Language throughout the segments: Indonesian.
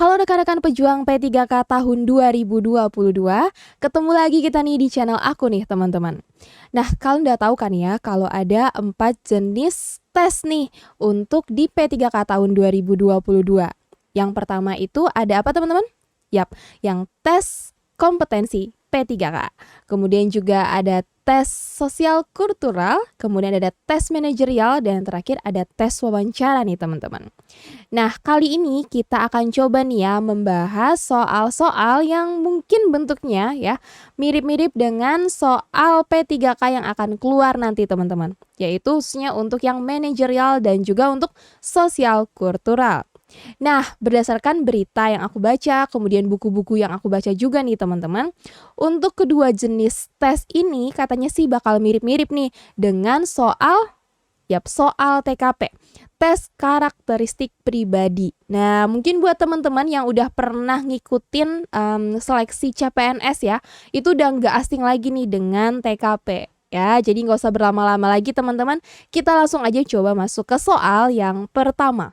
Halo rekan-rekan pejuang P3K tahun 2022, ketemu lagi kita nih di channel aku nih teman-teman. Nah, kalian udah tahu kan ya kalau ada 4 jenis tes nih untuk di P3K tahun 2022. Yang pertama itu ada apa teman-teman? Yap, yang tes kompetensi P3K. Kemudian juga ada tes sosial kultural, kemudian ada tes manajerial, dan terakhir ada tes wawancara nih teman-teman. Nah, kali ini kita akan coba nih ya membahas soal-soal yang mungkin bentuknya ya mirip-mirip dengan soal P3K yang akan keluar nanti teman-teman. Yaitu khususnya untuk yang manajerial dan juga untuk sosial kultural. Nah, berdasarkan berita yang aku baca, kemudian buku-buku yang aku baca juga nih teman-teman, untuk kedua jenis tes ini katanya sih bakal mirip-mirip nih dengan soal TKP, tes karakteristik pribadi. Nah, mungkin buat teman-teman yang udah pernah ngikutin seleksi CPNS ya, itu udah nggak asing lagi nih dengan TKP. Ya, jadi nggak usah berlama-lama lagi teman-teman, kita langsung aja coba masuk ke soal yang pertama.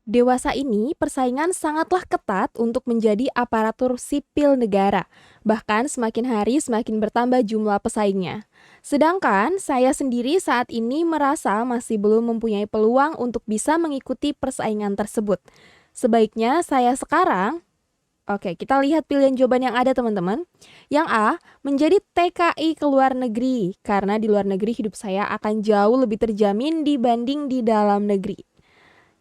Dewasa ini persaingan sangatlah ketat untuk menjadi aparatur sipil negara. Bahkan semakin hari semakin bertambah jumlah pesaingnya. Sedangkan saya sendiri saat ini merasa masih belum mempunyai peluang untuk bisa mengikuti persaingan tersebut. Sebaiknya saya sekarang. Oke, kita lihat pilihan jawaban yang ada teman-teman. Yang A, menjadi TKI ke luar negeri. Karena di luar negeri hidup saya akan jauh lebih terjamin dibanding di dalam negeri.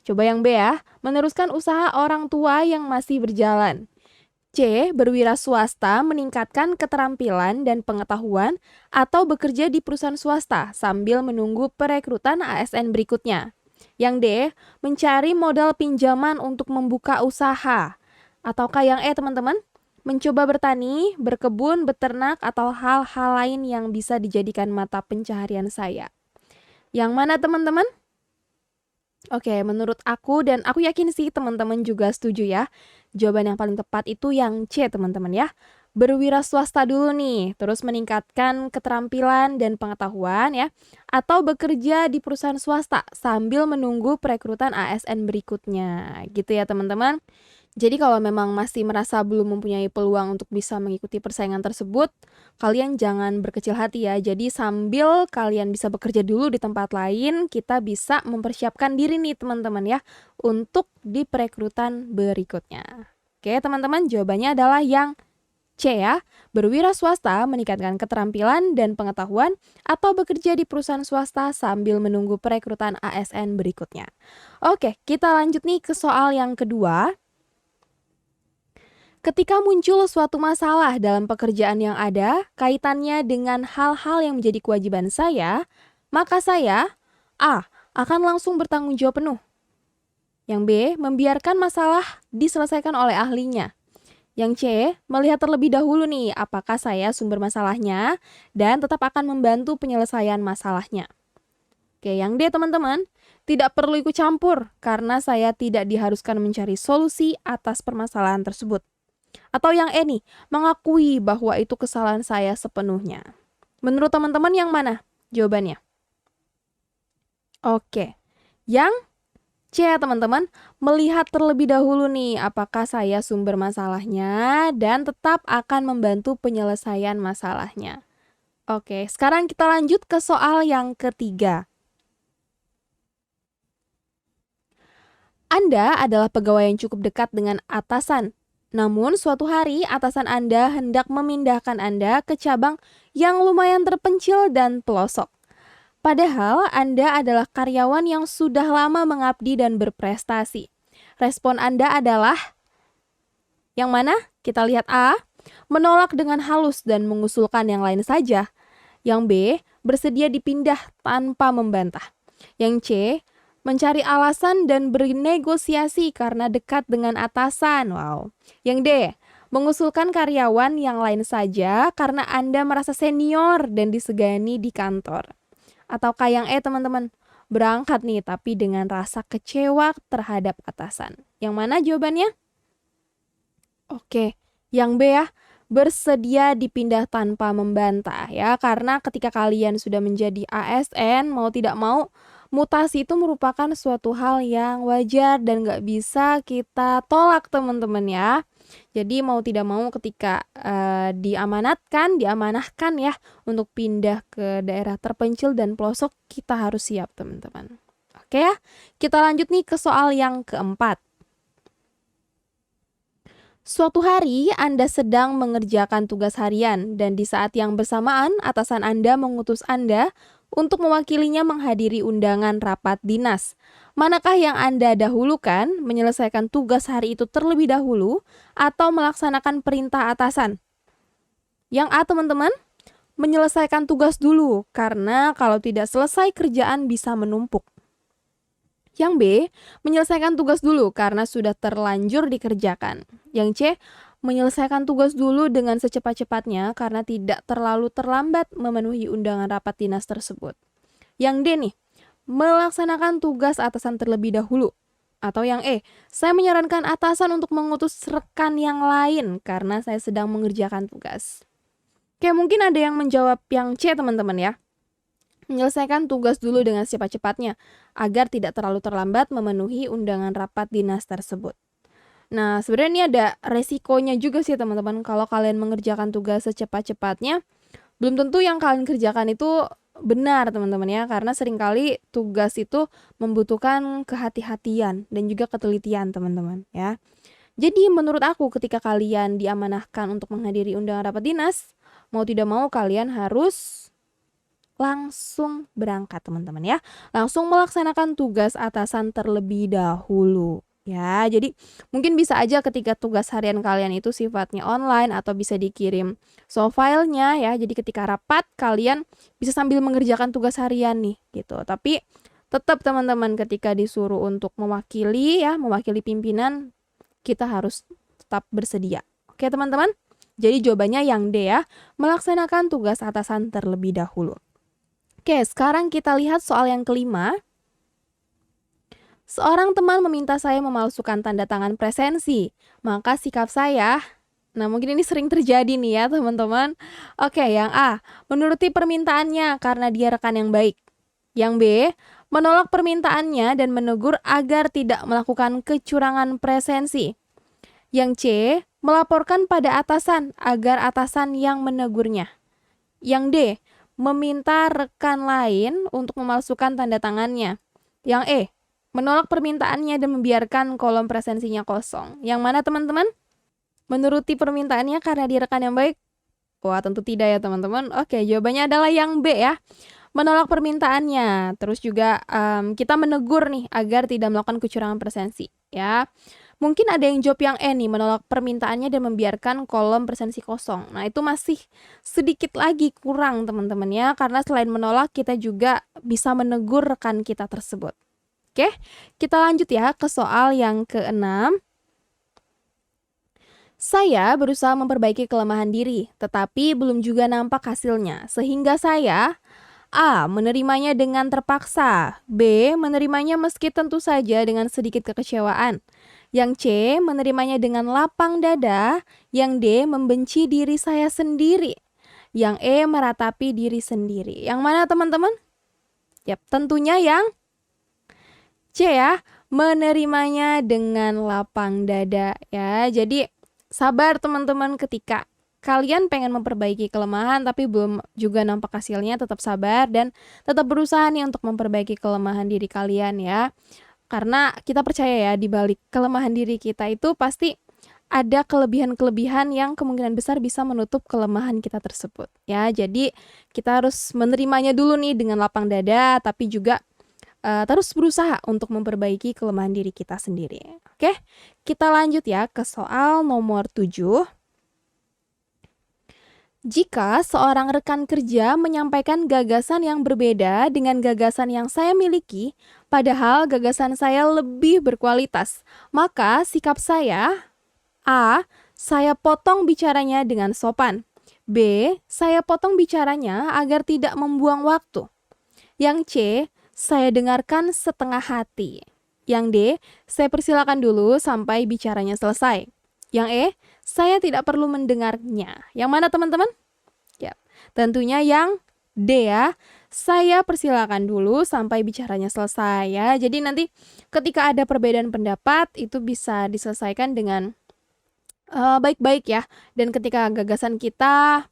Coba yang B ya, meneruskan usaha orang tua yang masih berjalan. C, berwira swasta meningkatkan keterampilan dan pengetahuan atau bekerja di perusahaan swasta sambil menunggu perekrutan ASN berikutnya. Yang D, mencari modal pinjaman untuk membuka usaha. Ataukah yang E teman-teman? Mencoba bertani, berkebun, beternak, atau hal-hal lain yang bisa dijadikan mata pencaharian saya. Yang mana teman-teman? Oke, menurut aku dan aku yakin sih teman-teman juga setuju ya. Jawaban yang paling tepat itu yang C teman-teman ya. Berwira swasta dulu nih, terus meningkatkan keterampilan dan pengetahuan ya. Atau bekerja di perusahaan swasta sambil menunggu perekrutan ASN berikutnya. Gitu ya teman-teman. Jadi kalau memang masih merasa belum mempunyai peluang untuk bisa mengikuti persaingan tersebut, kalian jangan berkecil hati ya. Jadi sambil kalian bisa bekerja dulu di tempat lain, kita bisa mempersiapkan diri nih teman-teman ya untuk di perekrutan berikutnya. Oke teman-teman, jawabannya adalah yang C ya. Berwira swasta meningkatkan keterampilan dan pengetahuan atau bekerja di perusahaan swasta sambil menunggu perekrutan ASN berikutnya. Oke, kita lanjut nih ke soal yang kedua. Ketika muncul suatu masalah dalam pekerjaan yang ada, kaitannya dengan hal-hal yang menjadi kewajiban saya, maka saya A. Akan langsung bertanggung jawab penuh. Yang B. Membiarkan masalah diselesaikan oleh ahlinya. Yang C. Melihat terlebih dahulu nih apakah saya sumber masalahnya dan tetap akan membantu penyelesaian masalahnya. Oke, yang D teman-teman, tidak perlu ikut campur karena saya tidak diharuskan mencari solusi atas permasalahan tersebut. Atau yang E nih, mengakui bahwa itu kesalahan saya sepenuhnya. Menurut teman-teman yang mana jawabannya? Oke, yang C ya teman-teman, melihat terlebih dahulu nih apakah saya sumber masalahnya dan tetap akan membantu penyelesaian masalahnya. Oke, sekarang kita lanjut ke soal yang ketiga. Anda adalah pegawai yang cukup dekat dengan atasan. Namun suatu hari atasan Anda hendak memindahkan Anda ke cabang yang lumayan terpencil dan pelosok. Padahal Anda adalah karyawan yang sudah lama mengabdi dan berprestasi. Respon Anda adalah yang mana? Kita lihat A, menolak dengan halus dan mengusulkan yang lain saja. Yang B, bersedia dipindah tanpa membantah. Yang C, mencari alasan dan bernegosiasi karena dekat dengan atasan. Wow. Yang D, mengusulkan karyawan yang lain saja karena Anda merasa senior dan disegani di kantor. Ataukah yang E teman-teman, berangkat nih tapi dengan rasa kecewa terhadap atasan. Yang mana jawabannya? Oke, yang B ya, bersedia dipindah tanpa membantah ya, karena ketika kalian sudah menjadi ASN, mau tidak mau, mutasi itu merupakan suatu hal yang wajar dan nggak bisa kita tolak teman-teman ya. Jadi mau tidak mau ketika diamanahkan ya untuk pindah ke daerah terpencil dan pelosok, kita harus siap teman-teman. Oke ya, kita lanjut nih ke soal yang keempat. Suatu hari Anda sedang mengerjakan tugas harian dan di saat yang bersamaan atasan Anda mengutus Anda untuk mewakilinya menghadiri undangan rapat dinas. Manakah yang Anda dahulukan, menyelesaikan tugas hari itu terlebih dahulu atau melaksanakan perintah atasan? Yang A teman-teman, menyelesaikan tugas dulu karena kalau tidak selesai kerjaan bisa menumpuk. Yang B, menyelesaikan tugas dulu karena sudah terlanjur dikerjakan. Yang C, menyelesaikan tugas dulu dengan secepat-cepatnya karena tidak terlalu terlambat memenuhi undangan rapat dinas tersebut. Yang D nih, melaksanakan tugas atasan terlebih dahulu. Atau yang E, saya menyarankan atasan untuk mengutus rekan yang lain karena saya sedang mengerjakan tugas. Oke, mungkin ada yang menjawab yang C teman-teman ya. Menyelesaikan tugas dulu dengan cepat-cepatnya agar tidak terlalu terlambat memenuhi undangan rapat dinas tersebut. Nah, sebenarnya ini ada resikonya juga sih teman-teman. Kalau kalian mengerjakan tugas secepat-cepatnya, belum tentu yang kalian kerjakan itu benar teman-teman ya. Karena seringkali tugas itu membutuhkan kehati-hatian dan juga ketelitian teman-teman ya. Jadi menurut aku ketika kalian diamanahkan untuk menghadiri undangan rapat dinas, mau tidak mau kalian harus langsung berangkat teman-teman ya. Langsung melaksanakan tugas atasan terlebih dahulu. Ya, jadi mungkin bisa aja ketika tugas harian kalian itu sifatnya online atau bisa dikirim soft filenya ya. Jadi ketika rapat kalian bisa sambil mengerjakan tugas harian nih gitu. Tapi tetap teman-teman ketika disuruh untuk mewakili pimpinan, kita harus tetap bersedia. Oke teman-teman? Jadi jawabannya yang D ya, melaksanakan tugas atasan terlebih dahulu. Oke, sekarang kita lihat soal yang kelima. Seorang teman meminta saya memalsukan tanda tangan presensi. Maka sikap saya, nah mungkin ini sering terjadi nih ya teman-teman. Oke, yang A, menuruti permintaannya karena dia rekan yang baik. Yang B, menolak permintaannya dan menegur agar tidak melakukan kecurangan presensi. Yang C, melaporkan pada atasan agar atasan yang menegurnya. Yang D, meminta rekan lain untuk memalsukan tanda tangannya. Yang E, menolak permintaannya dan membiarkan kolom presensinya kosong. Yang mana teman-teman? Menuruti permintaannya karena dia rekan yang baik? Wah, tentu tidak ya teman-teman. Oke, jawabannya adalah yang B ya. Menolak permintaannya. Terus juga kita menegur nih agar tidak melakukan kecurangan presensi ya. Mungkin ada yang jawab yang E nih, menolak permintaannya dan membiarkan kolom presensi kosong. Nah, itu masih sedikit lagi kurang teman-teman ya, karena selain menolak kita juga bisa menegur rekan kita tersebut. Oke, kita lanjut ya ke soal yang keenam. Saya berusaha memperbaiki kelemahan diri, tetapi belum juga nampak hasilnya, sehingga saya A. Menerimanya dengan terpaksa. B. Menerimanya meski tentu saja dengan sedikit kekecewaan. Yang C. Menerimanya dengan lapang dada. Yang D. Membenci diri saya sendiri. Yang E. Meratapi diri sendiri. Yang mana teman-teman? Yap, tentunya yang C ya. Menerimanya dengan lapang dada ya. Jadi sabar teman-teman ketika kalian pengen memperbaiki kelemahan tapi belum juga nampak hasilnya, tetap sabar dan tetap berusaha nih untuk memperbaiki kelemahan diri kalian ya. Karena kita percaya ya di balik kelemahan diri kita itu pasti ada kelebihan-kelebihan yang kemungkinan besar bisa menutup kelemahan kita tersebut ya. Jadi kita harus menerimanya dulu nih dengan lapang dada tapi juga terus berusaha untuk memperbaiki kelemahan diri kita sendiri. Oke, kita lanjut ya ke soal nomor 7. Jika seorang rekan kerja menyampaikan gagasan yang berbeda dengan gagasan yang saya miliki, padahal gagasan saya lebih berkualitas, maka sikap saya A. Saya potong bicaranya dengan sopan. B. Saya potong bicaranya agar tidak membuang waktu. Yang C. saya dengarkan setengah hati. Yang D, saya persilakan dulu sampai bicaranya selesai. Yang E, saya tidak perlu mendengarnya. Yang mana teman-teman? Ya, tentunya yang D ya. Saya persilakan dulu sampai bicaranya selesai ya. Jadi nanti ketika ada perbedaan pendapat itu bisa diselesaikan dengan baik-baik ya. Dan ketika gagasan kita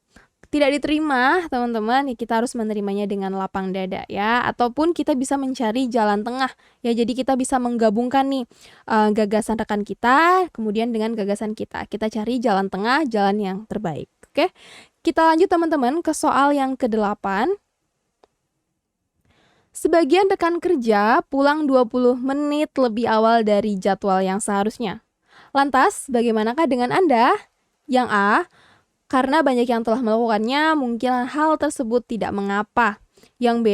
tidak diterima, teman-teman, ya kita harus menerimanya dengan lapang dada ya. Ataupun kita bisa mencari jalan tengah ya. Jadi kita bisa menggabungkan nih gagasan rekan kita kemudian dengan gagasan kita. Kita cari jalan tengah, jalan yang terbaik. Oke. Kita lanjut teman-teman ke soal yang ke-8. Sebagian rekan kerja pulang 20 menit lebih awal dari jadwal yang seharusnya. Lantas, bagaimanakah dengan Anda? Yang A, karena banyak yang telah melakukannya, mungkin hal tersebut tidak mengapa. Yang B,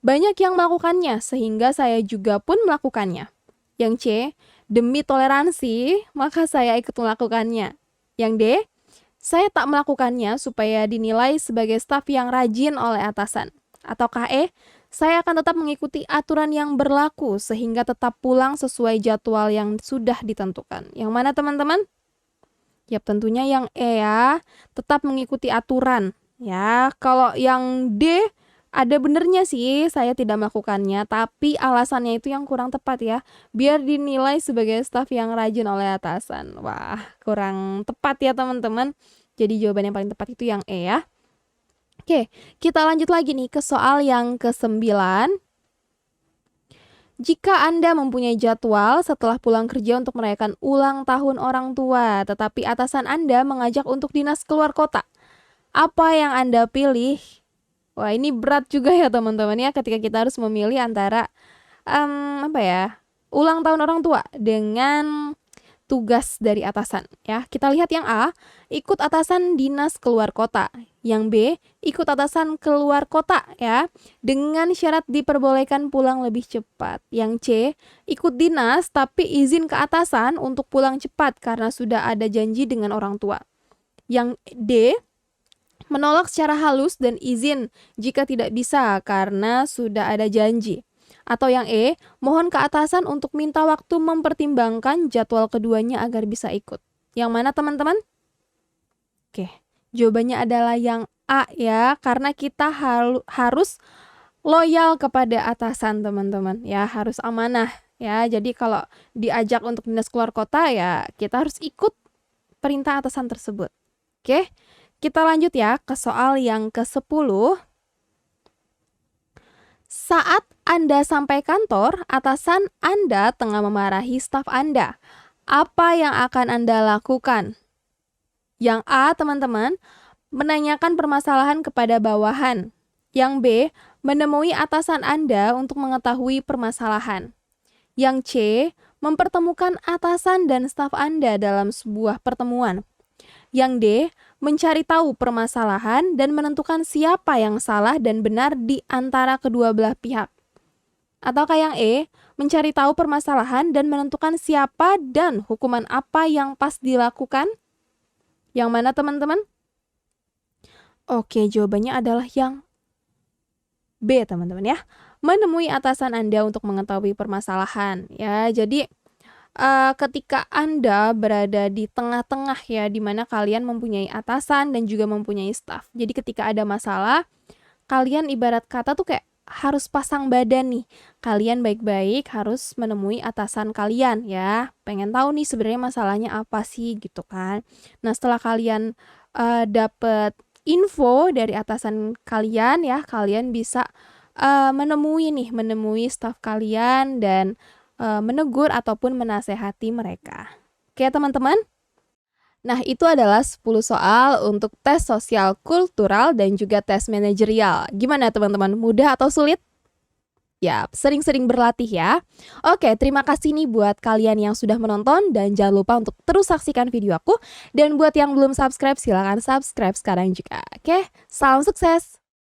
banyak yang melakukannya, sehingga saya juga pun melakukannya. Yang C, demi toleransi, maka saya ikut melakukannya. Yang D, saya tak melakukannya supaya dinilai sebagai staf yang rajin oleh atasan. Ataukah E, saya akan tetap mengikuti aturan yang berlaku sehingga tetap pulang sesuai jadwal yang sudah ditentukan. Yang mana teman-teman? Yap, tentunya yang E ya, tetap mengikuti aturan. Ya, kalau yang D ada benernya sih, saya tidak melakukannya, tapi alasannya itu yang kurang tepat ya. Biar dinilai sebagai staf yang rajin oleh atasan. Wah, kurang tepat ya teman-teman. Jadi jawaban yang paling tepat itu yang E ya. Oke, kita lanjut lagi nih ke soal yang ke-9. Jika Anda mempunyai jadwal setelah pulang kerja untuk merayakan ulang tahun orang tua, tetapi atasan Anda mengajak untuk dinas keluar kota, apa yang Anda pilih? Wah, ini berat juga ya teman-teman ya ketika kita harus memilih antara ulang tahun orang tua dengan tugas dari atasan ya. Kita lihat yang A, ikut atasan dinas keluar kota. Yang B, ikut atasan keluar kota ya, dengan syarat diperbolehkan pulang lebih cepat. Yang C, ikut dinas tapi izin ke atasan untuk pulang cepat karena sudah ada janji dengan orang tua. Yang D, menolak secara halus dan izin jika tidak bisa karena sudah ada janji. Atau yang E, mohon ke atasan untuk minta waktu mempertimbangkan jadwal keduanya agar bisa ikut. Yang mana teman-teman? Oke, jawabannya adalah yang A ya, karena kita harus loyal kepada atasan teman-teman ya, harus amanah ya. Jadi kalau diajak untuk dinas keluar kota ya, kita harus ikut perintah atasan tersebut. Oke, kita lanjut ya ke soal yang ke-10. Saat Anda sampai kantor, atasan Anda tengah memarahi staf Anda. Apa yang akan Anda lakukan? Yang A, teman-teman, menanyakan permasalahan kepada bawahan. Yang B, menemui atasan Anda untuk mengetahui permasalahan. Yang C, mempertemukan atasan dan staf Anda dalam sebuah pertemuan. Yang D, mencari tahu permasalahan dan menentukan siapa yang salah dan benar di antara kedua belah pihak. Ataukah yang E, mencari tahu permasalahan dan menentukan siapa dan hukuman apa yang pas dilakukan? Yang mana teman-teman? Oke, jawabannya adalah yang B teman-teman ya. Menemui atasan Anda untuk mengetahui permasalahan. Ya, jadi ketika Anda berada di tengah-tengah ya, di mana kalian mempunyai atasan dan juga mempunyai staf. Jadi ketika ada masalah, kalian ibarat kata tuh kayak harus pasang badan nih. Kalian baik-baik harus menemui atasan kalian ya. Pengen tahu nih sebenarnya masalahnya apa sih gitu kan. Nah, setelah kalian dapat info dari atasan kalian ya, kalian bisa menemui staf kalian dan menegur ataupun menasehati mereka. Oke teman-teman? Nah, itu adalah 10 soal untuk tes sosial kultural dan juga tes manajerial. Gimana teman-teman? Mudah atau sulit? Ya, sering-sering berlatih ya. Oke, terima kasih nih buat kalian yang sudah menonton dan jangan lupa untuk terus saksikan video aku. Dan buat yang belum subscribe, silahkan subscribe sekarang juga. Oke, salam sukses!